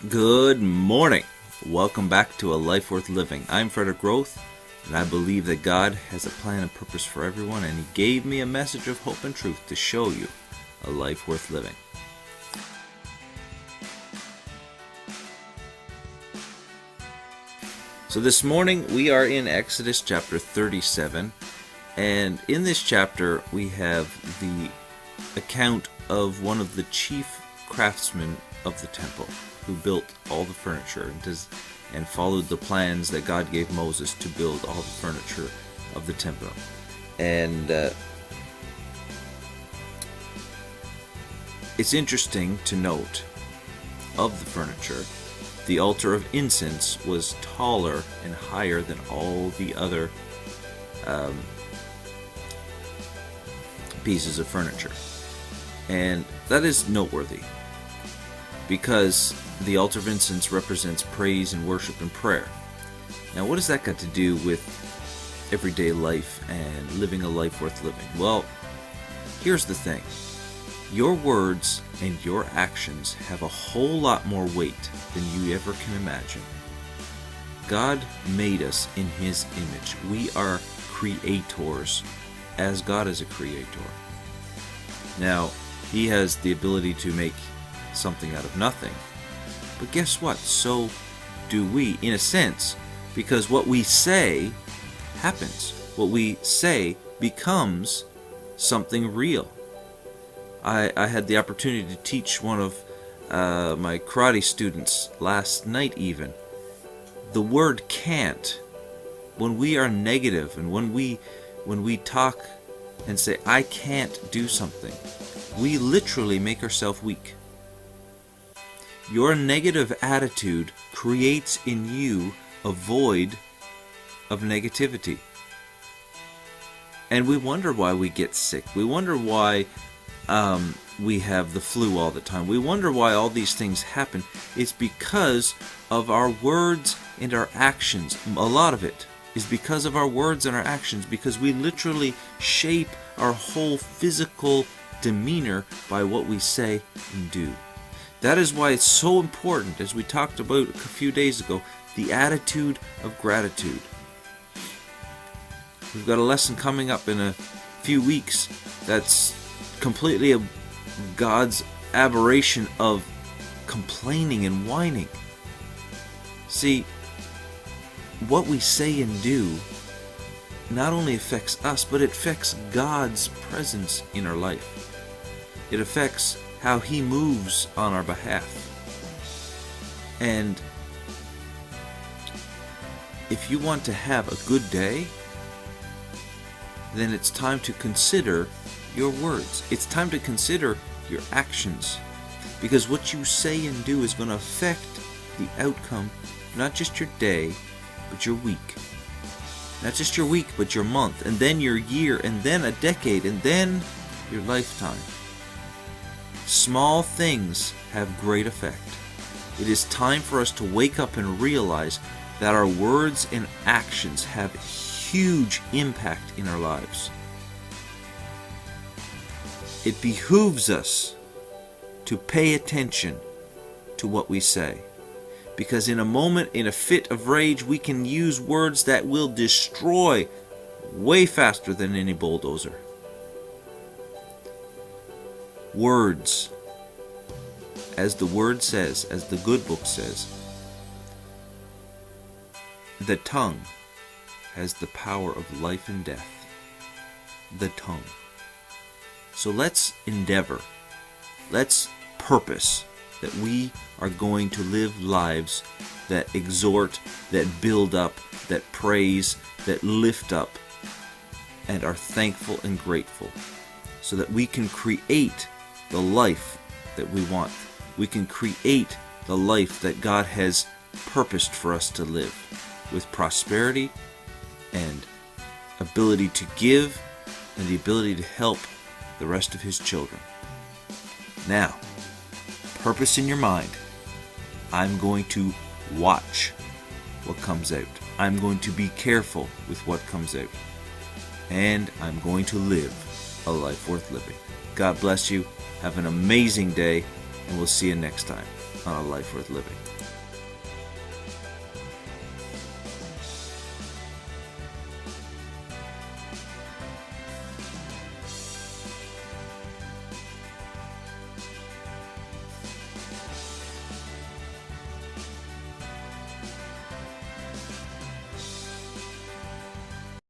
Good morning. Welcome back to A Life Worth Living. I'm Frederick Roth, and I believe that God has a plan and purpose for everyone, and He gave me a message of hope and truth to show you a life worth living. So this morning we are in Exodus chapter 37, and in this chapter we have the account of one of the chief craftsmen of the temple, who built all the furniture and followed the plans that God gave Moses to build all the furniture of the temple. And it's interesting to note of the furniture, the altar of incense was taller and higher than all the other pieces of furniture. And that is noteworthy, because the altar of incense represents praise and worship and prayer. Now, what has that got to do with everyday life and living a life worth living? Well, here's the thing. Your words and your actions have a whole lot more weight than you ever can imagine. God made us in His image. We are creators, as God is a creator. Now, He has the ability to make something out of nothing. But guess what? So do we, in a sense, because what we say happens. What we say becomes something real. I had the opportunity to teach one of my karate students last night even. The word can't, when we are negative and when we talk and say, I can't do something, we literally make ourselves weak. Your negative attitude creates in you a void of negativity. And we wonder why we get sick. We wonder why we have the flu all the time. We wonder why all these things happen. It's because of our words and our actions. A lot of it is because of our words and our actions, because we literally shape our whole physical demeanor by what we say and do. That is why it's so important, as we talked about a few days ago, the attitude of gratitude. We've got a lesson coming up in a few weeks that's completely God's aberration of complaining and whining. See, what we say and do not only affects us, but it affects God's presence in our life. It affects how He moves on our behalf. And if you want to have a good day, then it's time to consider your words. It's time to consider your actions, because what you say and do is going to affect the outcome, not just your day, but your week. Not just your week, but your month, and then your year, and then a decade, and then your lifetime. Small things have great effect. It is time for us to wake up and realize that our words and actions have huge impact in our lives. It behooves us to pay attention to what we say, because in a moment, in a fit of rage, we can use words that will destroy way faster than any bulldozer. Words, as the Word says, as the good book says, the tongue has the power of life and death. The tongue. So let's endeavor, let's purpose that we are going to live lives that exhort, that build up, that praise, that lift up, and are thankful and grateful, so that we can create the life that we want. We can create the life that God has purposed for us to live, with prosperity and ability to give and the ability to help the rest of His children. Now, purpose in your mind. I'm going to watch what comes out. I'm going to be careful with what comes out. And I'm going to live a life worth living. God bless you. Have an amazing day, and we'll see you next time. on A Life Worth Living.